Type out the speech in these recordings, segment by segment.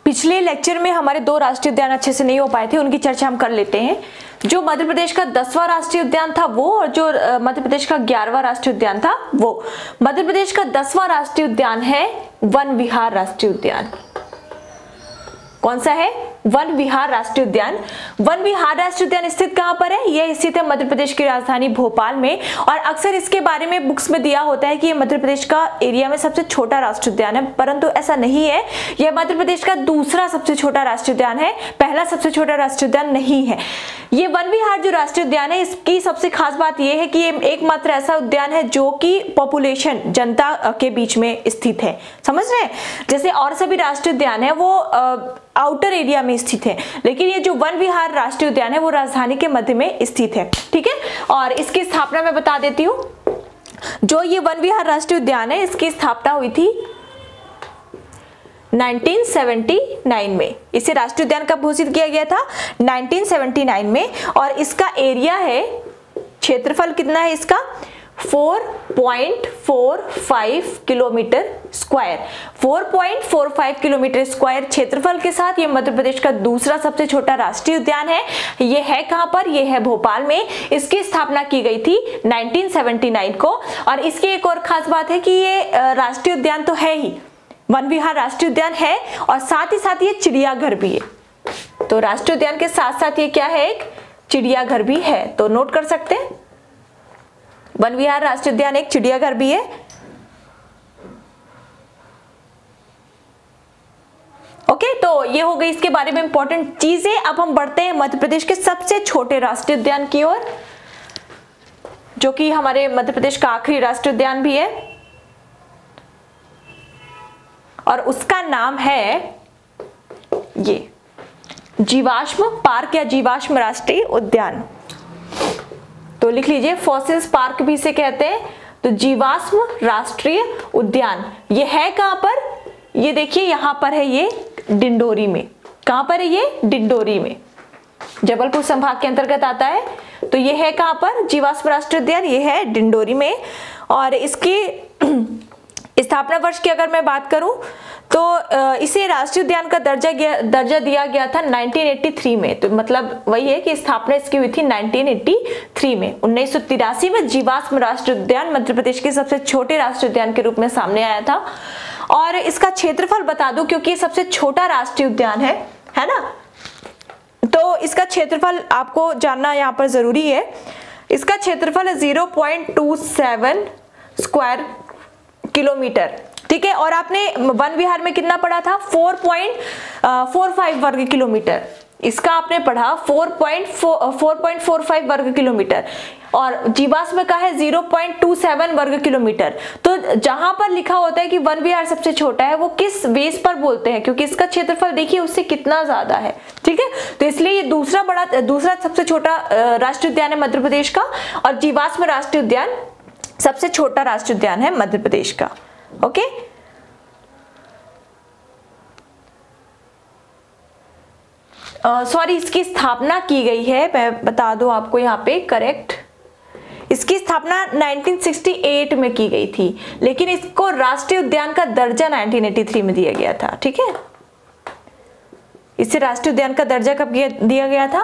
पिछले लेक्चर में हमारे 2 राष्ट्रीय उद्यान अच्छे से नहीं हो पाए थे, उनकी चर्चा हम कर लेते हैं। जो मध्य प्रदेश का 10वां राष्ट्रीय उद्यान था वो, और जो मध्य प्रदेश का 11वां राष्ट्रीय उद्यान था वो। मध्य प्रदेश का 10वां राष्ट्रीय उद्यान है वन विहार राष्ट्रीय उद्यान। कौन सा है? वन विहार राष्ट्रीय उद्यान। वन विहार राष्ट्रीय उद्यान स्थित कहां पर है? यह स्थित है मध्य प्रदेश की राजधानी भोपाल में, और अक्सर इसके बारे में बुक्स में दिया होता है कि यह मध्य प्रदेश का एरिया में सबसे छोटा राष्ट्रीय उद्यान है, परंतु ऐसा नहीं है। यह मध्य प्रदेश का दूसरा सबसे छोटा राष्ट्रीय उद्यान है, पहला सबसे छोटा राष्ट्रीय उद्यान नहीं है। ये वन विहार जो राष्ट्रीय उद्यान है, इसकी सबसे खास बात यह है कि ये एकमात्र ऐसा उद्यान है जो कि पॉपुलेशन, जनता के बीच में स्थित है। समझ रहे हैं? जैसे और सभी राष्ट्रीय उद्यान है वो आउटर एरिया में स्थित है, लेकिन ये जो वन विहार राष्ट्रीय उद्यान है वो राजधानी के मध्य में स्थित है। ठीक है, और इसकी स्थापना मैं बता देती हूँ। जो ये वन विहार राष्ट्रीय उद्यान है, इसकी स्थापना हुई थी 1979 में। इसे राष्ट्रीय उद्यान कब घोषित किया गया था? 1979 में। और इसका एरिया है, क्षेत्रफल कितना है इसका? 4.45 किलोमीटर स्क्वायर। 4.45 किलोमीटर स्क्वायर क्षेत्रफल के साथ ये मध्य प्रदेश का दूसरा सबसे छोटा राष्ट्रीय उद्यान है। ये है कहां पर? ये है भोपाल में। इसकी स्थापना की गई थी 1979 को। और इसकी एक और खास बात है कि ये राष्ट्रीय उद्यान तो है ही, वन विहार राष्ट्रीय उद्यान है, और साथ ही साथ ये चिड़ियाघर भी है। तो राष्ट्रीय उद्यान के साथ साथ ये क्या है? एक चिड़ियाघर भी है। तो नोट कर सकते हैं, वन विहार राष्ट्रीय उद्यान एक चिड़ियाघर भी है। ओके, तो ये हो गई इसके बारे में इंपॉर्टेंट चीजें। अब हम बढ़ते हैं मध्य प्रदेश के सबसे छोटे राष्ट्रीय उद्यान की ओर, जो कि हमारे मध्य प्रदेश का आखिरी राष्ट्रीय उद्यान भी है, और उसका नाम है ये जीवाश्म पार्क या जीवाश्म राष्ट्रीय उद्यान। तो लिख लीजिए, फॉसिल्स पार्क भी इसे कहते हैं। तो जीवाश्म राष्ट्रीय उद्यान ये है कहां पर? ये देखिए यहां पर है, ये डिंडोरी में। कहां पर है ये? डिंडोरी में, जबलपुर संभाग के अंतर्गत आता है। तो ये है कहां पर जीवाश्म राष्ट्रीय उद्यान? ये है डिंडोरी में। और इसकी स्थापना वर्ष की अगर मैं बात करूं तो इसे राष्ट्रीय उद्यान का दर्जा दिया गया था 1983 में। तो मतलब वही है कि स्थापना इसकी हुई थी 1983 में। 1983 में जीवाश्म राष्ट्रीय उद्यान मध्य प्रदेश के सबसे छोटे राष्ट्रीय उद्यान के रूप में सामने आया था। और इसका क्षेत्रफल बता दूं, क्योंकि ये सबसे छोटा राष्ट्रीय उद्यान है ना, तो इसका क्षेत्रफल आपको जानना यहाँ पर जरूरी है। इसका क्षेत्रफल है 0.27 स्क्वायर किलोमीटर। ठीक है, और आपने वन विहार में कितना पढ़ा था? 4.45 वर्ग किलोमीटर। इसका आपने पढ़ा 4.45 वर्ग किलोमीटर, और जीवाश्म का है 0.27 वर्ग किलोमीटर। तो जहां पर लिखा होता है कि वन विहार सबसे छोटा है, वो किस बेस पर बोलते हैं? क्योंकि इसका क्षेत्रफल देखिए उससे कितना ज्यादा है। ठीक है, तो इसलिए ये दूसरा सबसे छोटा राष्ट्रीय उद्यान है मध्य प्रदेश का, और जीवाश्म राष्ट्रीय उद्यान सबसे छोटा राष्ट्रीय उद्यान है मध्य प्रदेश का। ओके, सॉरी, इसकी स्थापना की गई है, मैं बता दूं आपको यहाँ पे करेक्ट। इसकी स्थापना 1968 में की गई थी, लेकिन इसको राष्ट्रीय उद्यान का दर्जा 1983 में दिया गया था। ठीक है, इसे राष्ट्रीय उद्यान का दर्जा कब दिया गया था?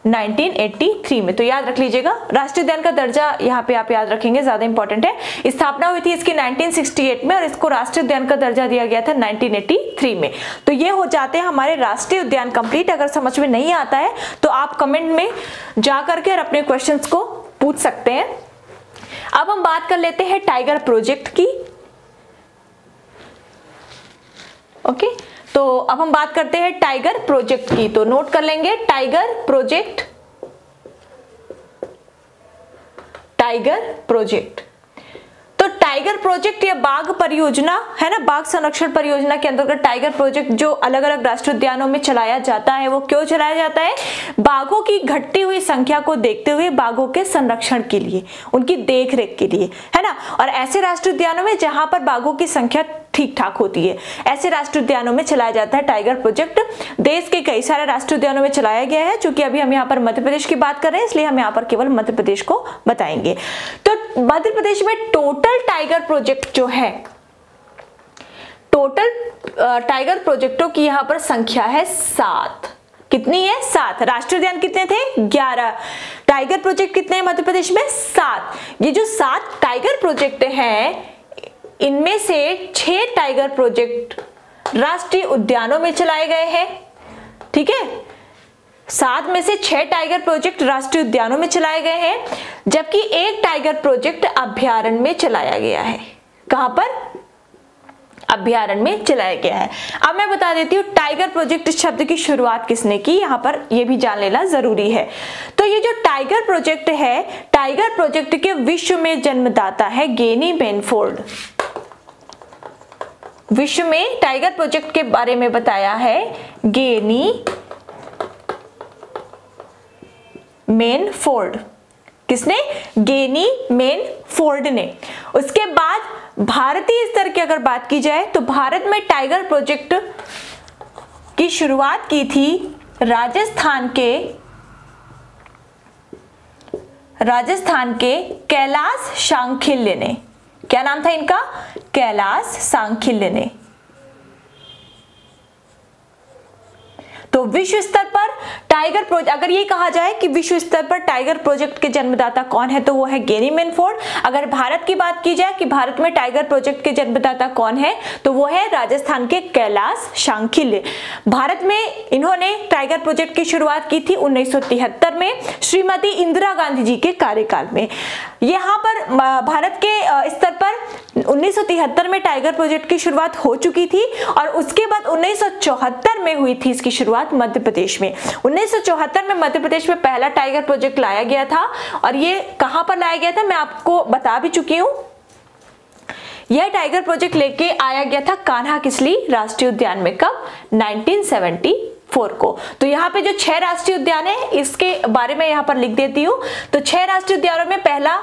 1983 में। तो याद रख लीजिएगा, राष्ट्रीय उद्यान का दर्जा यहाँ पे आप याद रखेंगे, ज्यादा इंपॉर्टेंट है। स्थापना हुई थी इसकी 1968 में, और इसको राष्ट्रीय उद्यान का दर्जा दिया गया था 1983 में। तो ये हो जाते हैं हमारे राष्ट्रीय उद्यान कंप्लीट। अगर समझ में नहीं आता है तो आप कमेंट में जा करके और अपने क्वेश्चंस को पूछ सकते हैं। अब हम बात कर लेते हैं टाइगर प्रोजेक्ट की। ओके, तो अब हम बात करते हैं टाइगर प्रोजेक्ट की। तो नोट कर लेंगे, टाइगर प्रोजेक्ट। टाइगर प्रोजेक्ट, तो टाइगर प्रोजेक्ट या बाघ परियोजना है ना, बाघ संरक्षण परियोजना के अंतर्गत टाइगर प्रोजेक्ट जो अलग अलग राष्ट्रीय उद्यानों में चलाया जाता है, वो क्यों चलाया जाता है? बाघों की घटती हुई संख्या को देखते हुए बाघों के संरक्षण के लिए, उनकी देखरेख के लिए, है ना। और ऐसे राष्ट्रीय उद्यानों में जहां पर बाघों की संख्या ठीक ठाक होती है, ऐसे राष्ट्रीय उद्यानों में चलाया जाता है टाइगर प्रोजेक्ट। देश के कई सारे राष्ट्रीय उद्यानों में चलाया गया है। चूंकि अभी हम यहाँ पर मध्य प्रदेश की बात कर रहे हैं, इसलिए हम यहाँ पर केवल मध्य प्रदेश को बताएंगे। तो मध्य प्रदेश में टोटल टाइगर प्रोजेक्ट जो है, टोटल टाइगर प्रोजेक्टों की यहाँ पर संख्या है 7। कितनी है? 7। राष्ट्रीय उद्यान कितने थे? 11। टाइगर प्रोजेक्ट कितने हैं मध्य प्रदेश में? 7। ये जो 7 टाइगर प्रोजेक्ट हैं, इनमें से 6 टाइगर प्रोजेक्ट राष्ट्रीय उद्यानों में चलाए गए हैं। ठीक है, 7 में से 6 टाइगर प्रोजेक्ट राष्ट्रीय उद्यानों में चलाए गए हैं, जबकि 1 टाइगर प्रोजेक्ट अभ्यारण्य में चलाया गया है। कहां पर? अभ्यारण्य में चलाया गया है। अब मैं बता देती हूँ टाइगर प्रोजेक्ट शब्द की शुरुआत किसने की, यहाँ पर ये भी जान लेना जरूरी है। तो ये जो टाइगर प्रोजेक्ट है, टाइगर प्रोजेक्ट के विश्व में जन्मदाता है गेनी बेनफोर्ड। विश्व में टाइगर प्रोजेक्ट के बारे में बताया है गेनी मेनफोर्ड। किसने? गेनी मेनफोर्ड ने। उसके बाद भारतीय स्तर की अगर बात की जाए तो भारत में टाइगर प्रोजेक्ट की शुरुआत की थी राजस्थान के कैलाश सांखिल्य ने। क्या नाम था इनका? कैलाश सांखिल्य ने। तो विश्व स्तर पर टाइगर प्रोजेक्ट, अगर ये कहा जाए कि विश्व स्तर पर टाइगर प्रोजेक्ट के जन्मदाता कौन है, तो वो है गेनी मेनफोर्ड। अगर भारत की बात की जाए कि भारत में टाइगर प्रोजेक्ट के जन्मदाता कौन है, तो वो है राजस्थान के कैलाश सांखिल्य। भारत में इन्होंने टाइगर प्रोजेक्ट की शुरुआत की थी 1973 में श्रीमती इंदिरा गांधी जी के कार्यकाल में। यहाँ पर भारत के स्तर पर 1973 में टाइगर प्रोजेक्ट की शुरुआत हो चुकी थी और उसके बाद 1974 में हुई थी इसकी शुरुआत मध्य प्रदेश में। 1974 में मध्य प्रदेश में पहला टाइगर प्रोजेक्ट लाया गया था और ये कहां पर लाया गया था मैं आपको बता भी चुकी हूं। यह टाइगर प्रोजेक्ट लेके आया गया था कान्हा किसली राष्ट्रीय उद्यान में। कब? 1974 को। तो यहाँ पे जो 6 राष्ट्रीय उद्यान है इसके बारे में यहाँ पर लिख देती हूँ। तो 6 राष्ट्रीय उद्यानों में पहला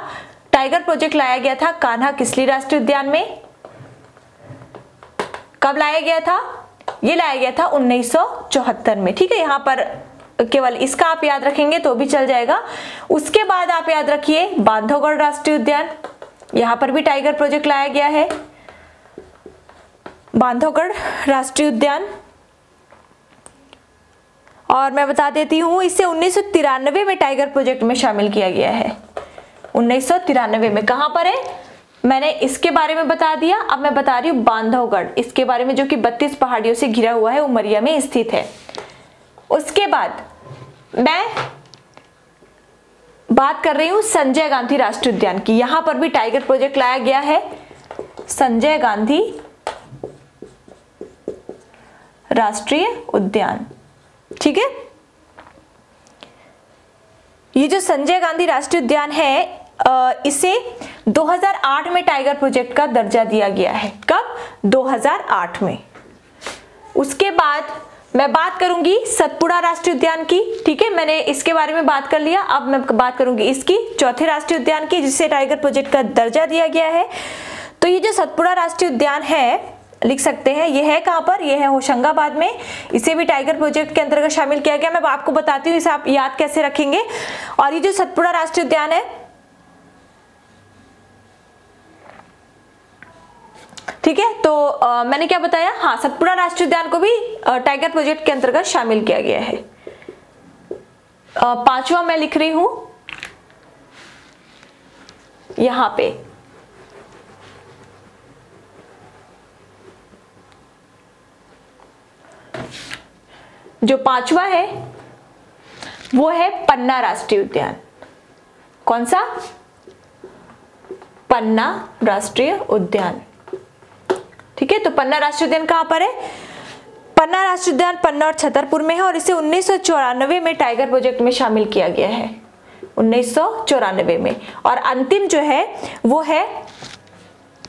टाइगर प्रोजेक्ट लाया गया था कान्हा किसली राष्ट्रीय उद्यान में। कब लाया गया था? ये लाया गया था 1974 में। ठीक है, यहाँ पर केवल इसका आप याद रखेंगे तो भी चल जाएगा। उसके बाद आप याद रखिए बांधवगढ़ राष्ट्रीय उद्यान, यहाँ पर भी टाइगर प्रोजेक्ट लाया गया है। बांधवगढ़ राष्ट्रीय उद्यान, और मैं बता देती हूँ इसे 1993 में टाइगर प्रोजेक्ट में शामिल किया गया है। 1993 में। कहां पर है? मैंने इसके बारे में बता दिया। अब मैं बता रही हूँ बांधवगढ़, इसके बारे में, जो कि 32 पहाड़ियों से घिरा हुआ है, उमरिया में स्थित है। उसके बाद मैं बात कर रही हूँ संजय गांधी राष्ट्रीय उद्यान की। यहां पर भी टाइगर प्रोजेक्ट लाया गया है, संजय गांधी राष्ट्रीय उद्यान। ठीक है, ये जो संजय गांधी राष्ट्रीय उद्यान है इसे 2008 में टाइगर प्रोजेक्ट का दर्जा दिया गया है। कब? 2008 में। उसके बाद मैं बात करूंगी सतपुड़ा राष्ट्रीय उद्यान की। ठीक है, मैंने इसके बारे में बात कर लिया। अब मैं बात करूंगी इसकी चौथे राष्ट्रीय उद्यान की, जिसे टाइगर प्रोजेक्ट का दर्जा दिया गया है। तो ये जो सतपुड़ा राष्ट्रीय उद्यान है, लिख सकते हैं, ये है कहां पर? ये है होशंगाबाद में। इसे भी टाइगर प्रोजेक्ट के अंतर्गत शामिल किया गया। मैं आपको बताती हूँ इसे आप याद कैसे रखेंगे। और ये जो सतपुड़ा राष्ट्रीय उद्यान है, ठीक है, तो मैंने क्या बताया? हाँ, सतपुड़ा राष्ट्रीय उद्यान को भी टाइगर प्रोजेक्ट के अंतर्गत शामिल किया गया है। 5वां मैं लिख रही हूं यहां पे, जो 5वां है वो है पन्ना राष्ट्रीय उद्यान। कौन सा? पन्ना राष्ट्रीय उद्यान। ठीक है, तो पन्ना राष्ट्रीय उद्यान कहां पर है? पन्ना राष्ट्रीय उद्यान पन्ना और छतरपुर में है और इसे 1994 में टाइगर प्रोजेक्ट में शामिल किया गया है। 1994 में। और अंतिम जो है वो है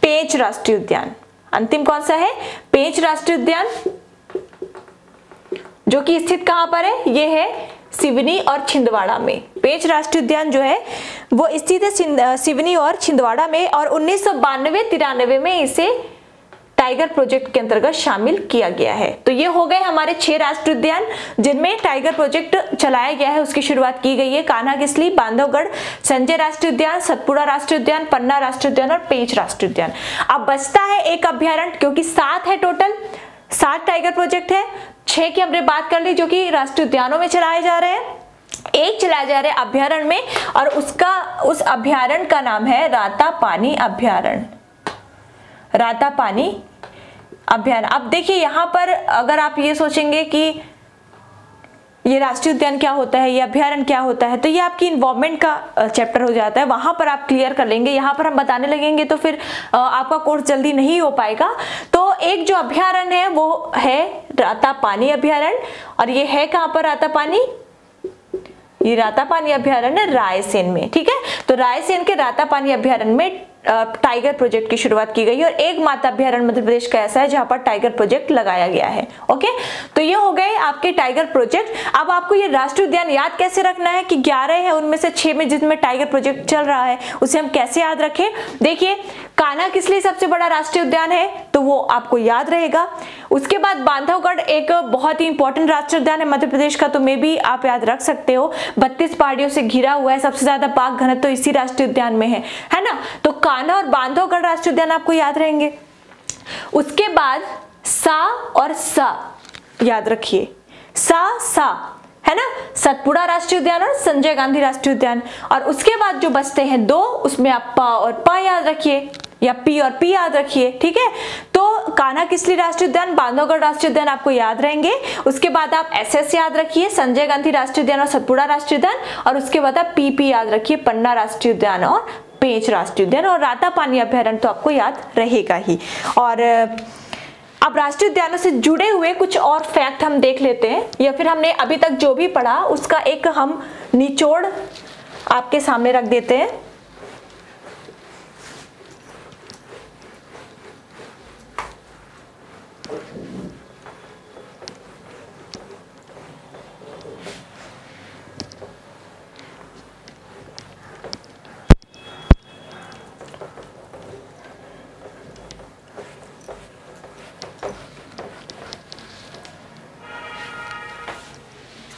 पेंच राष्ट्रीय उद्यान। अंतिम कौन सा है? पेंच राष्ट्रीय उद्यान, जो कि स्थित कहां पर है? ये है सिवनी और छिंदवाड़ा में। पेंच राष्ट्रीय उद्यान जो है वो स्थित है सिवनी और छिंदवाड़ा में और 1992-93 में इसे टाइगर प्रोजेक्ट के अंतर्गत शामिल किया गया है। तो ये हो गए हमारे 6 राष्ट्रीय उद्यान जिनमें टाइगर प्रोजेक्ट चलाया गया है, उसकी शुरुआत की गई है। कान्हा किसली, बांधवगढ़, संजय राष्ट्रीय उद्यान, सतपुड़ा राष्ट्रीय उद्यान, पन्ना राष्ट्रीय उद्यान और पेंच राष्ट्रीय उद्यान। अब बचता है एक अभ्यारण्य, क्योंकि 7 है टोटल। 7 टाइगर प्रोजेक्ट है, 6 की हमने बात कर ली जो कि राष्ट्रीय उद्यानों में चलाए जा रहे हैं, 1 चलाया जा रहा है अभ्यारण्य में, और उस अभ्यारण्य का नाम है रातापानी अभ्यारण्य। रातापानी अभ्यारण्य। अब देखिए यहाँ पर अगर आप ये सोचेंगे कि ये राष्ट्रीय उद्यान क्या होता है, ये अभ्यारण्य क्या होता है, तो ये आपकी इन्वायरमेंट का चैप्टर हो जाता है, वहां पर आप क्लियर कर लेंगे। यहाँ पर हम बताने लगेंगे तो फिर आपका कोर्स जल्दी नहीं हो पाएगा। तो एक जो अभ्यारण्य है वो है रातापानी अभ्यारण्य, और ये है कहाँ पर रातापानी, ये रातापानी अभ्यारण्य रायसेन में। ठीक है, तो रायसेन के रातापानी अभ्यारण्य में टाइगर प्रोजेक्ट की शुरुआत की गई, और एकमात्र अभ्यारण्य मध्य प्रदेश का ऐसा है जहां पर टाइगर प्रोजेक्ट लगाया गया है। ओके, तो ये हो गए आपके टाइगर प्रोजेक्ट। अब आपको ये राष्ट्रीय उद्यान याद कैसे रखना है कि 11 है उनमें से 6 में जिसमें टाइगर प्रोजेक्ट चल रहा है उसे हम कैसे याद रखें। देखिए कान्हा-किसली सबसे बड़ा राष्ट्रीय उद्यान है तो वो आपको याद रहेगा। उसके बाद बांधवगढ़ एक बहुत ही इंपॉर्टेंट राष्ट्रीय उद्यान है मध्य प्रदेश का, तो मे भी आप याद रख सकते हो। 32 पहाड़ियों से घिरा हुआ है, सबसे ज्यादा बाघ घनत्व तो इसी राष्ट्रीय उद्यान में है ना। तो कान्हा और बांधवगढ़ राष्ट्रीय उद्यान आपको याद रहेंगे। उसके बाद सा और सा याद रखिए, सा है ना, सतपुड़ा राष्ट्रीय उद्यान और संजय गांधी राष्ट्रीय उद्यान। और उसके बाद जो बचते हैं 2, उसमें आप पा और पा याद रखिए, या पी और पी याद रखिए। ठीक है, तो कान्हा-किसली राष्ट्रीय उद्यान, बांधवगढ़ राष्ट्रीय उद्यान आपको याद रहेंगे। उसके बाद आप एसएस याद रखिए, संजय गांधी राष्ट्रीय उद्यान और सतपुड़ा राष्ट्रीय उद्यान। और उसके बाद आप पीपी याद रखिए, पन्ना राष्ट्रीय उद्यान और पेंच राष्ट्रीय उद्यान। और रातापानी अभ्यारण्य तो आपको याद रहेगा ही। और अब राष्ट्रीय उद्यानों से जुड़े हुए कुछ और फैक्ट हम देख लेते हैं, या फिर हमने अभी तक जो भी पढ़ा उसका एक हम निचोड़ आपके सामने रख देते हैं।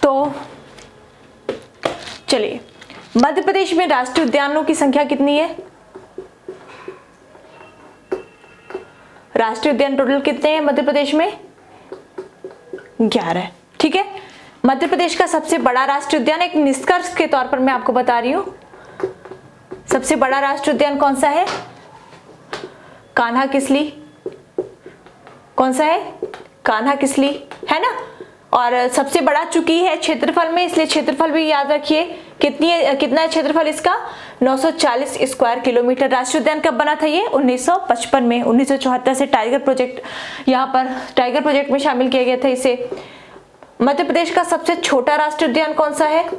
तो चलिए, मध्य प्रदेश में राष्ट्रीय उद्यानों की संख्या कितनी है? राष्ट्रीय उद्यान टोटल कितने हैं मध्य प्रदेश में? 11। ठीक है, मध्य प्रदेश का सबसे बड़ा राष्ट्रीय उद्यान, एक निष्कर्ष के तौर पर मैं आपको बता रही हूं, सबसे बड़ा राष्ट्रीय उद्यान कौन सा है? कान्हा-किसली। कौन सा है? कान्हा-किसली, है ना। और सबसे बड़ा चुकी है क्षेत्रफल में, इसलिए क्षेत्रफल भी याद रखिए। कितना है क्षेत्रफल इसका? 940 स्क्वायर किलोमीटर। राष्ट्रीय उद्यान कब बना था ये? 1955 में। 1974 से टाइगर प्रोजेक्ट, यहाँ पर टाइगर प्रोजेक्ट में शामिल किया गया था इसे। मध्य प्रदेश का सबसे छोटा राष्ट्रीय उद्यान कौन सा है?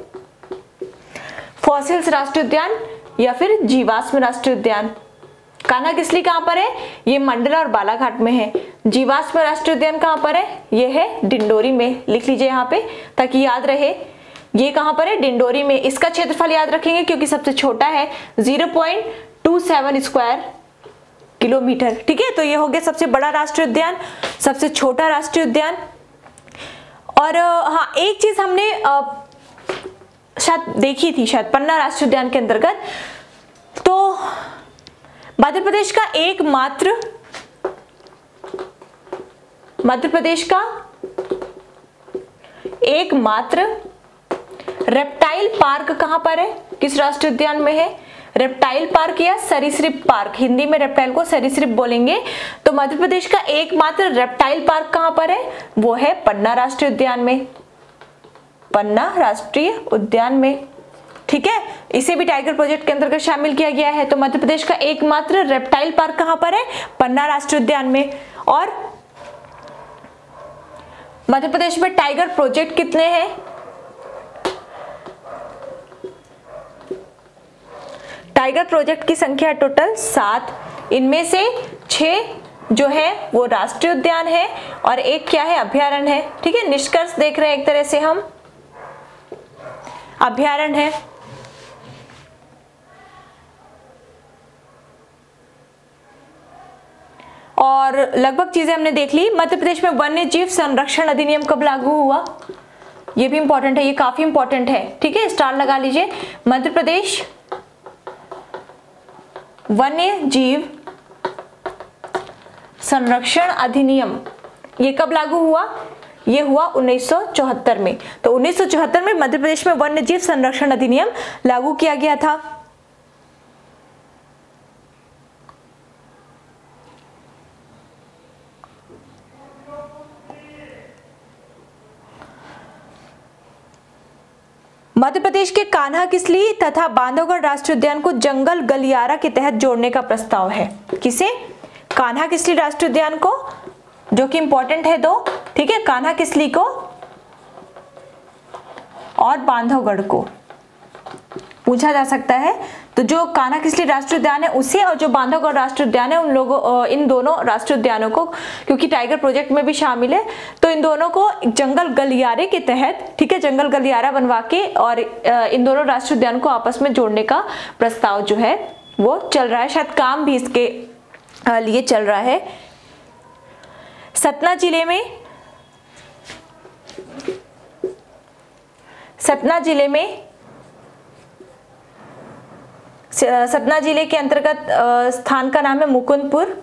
फॉसिल्स राष्ट्रीय उद्यान या फिर जीवाश्म राष्ट्रीय उद्यान। कान्हा-किसली कहां पर है? ये मंडला और बालाघाट में है। जीवाश्म राष्ट्रीय उद्यान कहां पर है? ये है डिंडोरी में। लिख लीजिए यहाँ पे ताकि याद रहे। ये कहां पर है? डिंडोरी में। इसका क्षेत्रफल याद रखेंगे क्योंकि सबसे छोटा है, 0.27 स्क्वायर किलोमीटर। ठीक है, तो ये हो गया सबसे बड़ा राष्ट्रीय उद्यान, सबसे छोटा राष्ट्रीय उद्यान। और हाँ, एक चीज हमने शायद देखी थी, शायद पन्ना राष्ट्रीय उद्यान के अंतर्गत। तो मध्य प्रदेश का एकमात्र रेप्टाइल पार्क कहां पर है? किस राष्ट्रीय उद्यान में है? रेप्टाइल पार्क या सरीसृप पार्क, हिंदी में रेप्टाइल को सरीसृप बोलेंगे। तो मध्य प्रदेश का एकमात्र रेप्टाइल पार्क कहां पर है? वो है पन्ना राष्ट्रीय उद्यान में। पन्ना राष्ट्रीय उद्यान में। ठीक है, इसे भी टाइगर प्रोजेक्ट के अंतर्गत शामिल किया गया है। तो मध्य प्रदेश का एकमात्र रेप्टाइल पार्क कहां पर है? पन्ना राष्ट्रीय उद्यान में। और मध्य प्रदेश में टाइगर प्रोजेक्ट कितने हैं? टाइगर प्रोजेक्ट की संख्या टोटल 7। इनमें से 6 जो है वो राष्ट्रीय उद्यान है और एक क्या है? अभ्यारण्य है। ठीक है, निष्कर्ष देख रहे हैं एक तरह से हम, अभ्यारण्य है। और लगभग चीजें हमने देख ली। मध्य प्रदेश में वन्य जीव संरक्षण अधिनियम कब लागू हुआ? ये भी इंपॉर्टेंट है, ये काफी इंपॉर्टेंट है। ठीक है, स्टार लगा लीजिए। मध्य प्रदेश वन्य जीव संरक्षण अधिनियम ये कब लागू हुआ? ये हुआ 1974 में। तो 1974 में मध्य प्रदेश में वन्य जीव संरक्षण अधिनियम लागू किया गया था। मध्य प्रदेश के कान्हा किसली तथा बांधवगढ़ राष्ट्रीय उद्यान को जंगल गलियारा के तहत जोड़ने का प्रस्ताव है। किसे? कान्हा किसली राष्ट्रीय उद्यान को, जो कि इंपॉर्टेंट है दो, ठीक है, कान्हा किसली को और बांधवगढ़ को पूछा जा सकता है। तो जो कान्हा किसली राष्ट्रीय उद्यान है उसे, और जो बांधवगढ़ राष्ट्रीय उद्यान है उन लोगों, इन दोनों राष्ट्रीय उद्यानों को, क्योंकि टाइगर प्रोजेक्ट में भी शामिल है, तो इन दोनों को जंगल गलियारे के तहत, ठीक है, जंगल गलियारा बनवा के और इन दोनों राष्ट्रीय उद्यान को आपस में जोड़ने का प्रस्ताव जो है वो चल रहा है। शायद काम भी इसके लिए चल रहा है। सतना जिले में सतना जिले के अंतर्गत स्थान का नाम है मुकुंदपुर।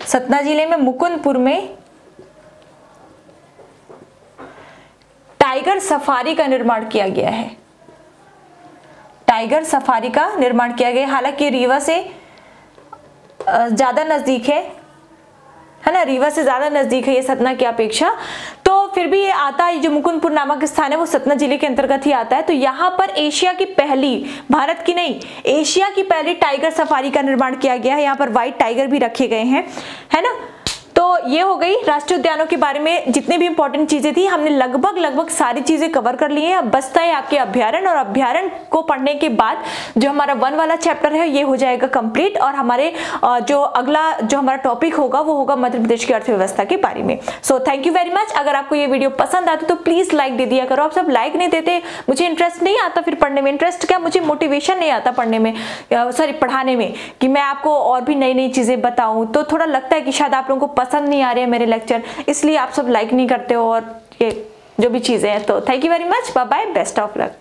सतना जिले में मुकुंदपुर में टाइगर सफारी का निर्माण किया गया है। टाइगर सफारी का निर्माण किया गया, हालांकि रीवा से ज्यादा नजदीक है ना, रीवा से ज्यादा नजदीक है ये सतना की अपेक्षा, तो फिर भी ये आता है, जो मुकुंदपुर नामक स्थान है वो सतना जिले के अंतर्गत ही आता है। तो यहाँ पर एशिया की पहली, भारत की नहीं, एशिया की पहली टाइगर सफारी का निर्माण किया गया है। यहाँ पर व्हाइट टाइगर भी रखे गए हैं, है ना। तो ये हो गई राष्ट्रीय उद्यानों के बारे में जितनी भी इंपॉर्टेंट चीजें थी, हमने लगभग सारी चीजें कवर कर ली हैं। अब बचता है आपके अभ्यारण्य, और अभ्यारण्य को पढ़ने के बाद जो हमारा वन वाला चैप्टर है ये हो जाएगा कंप्लीट, और हमारे जो अगला जो हमारा टॉपिक होगा वो होगा मध्य प्रदेश की अर्थव्यवस्था के बारे में। So thank you very much. अगर आपको ये वीडियो पसंद आती तो प्लीज लाइक दे दिया करो। आप सब लाइक नहीं देते, मुझे इंटरेस्ट नहीं आता फिर पढ़ने में। इंटरेस्ट क्या, मुझे मोटिवेशन नहीं आता पढ़ने में, सॉरी पढ़ाने में, कि मैं आपको और भी नई नई चीजें बताऊं। तो थोड़ा लगता है कि शायद आप लोगों को पसंद नहीं आ रहे हैं मेरे लेक्चर, इसलिए आप सब लाइक नहीं करते हो और ये जो भी चीजें हैं। तो thank you very much, bye bye, best of luck.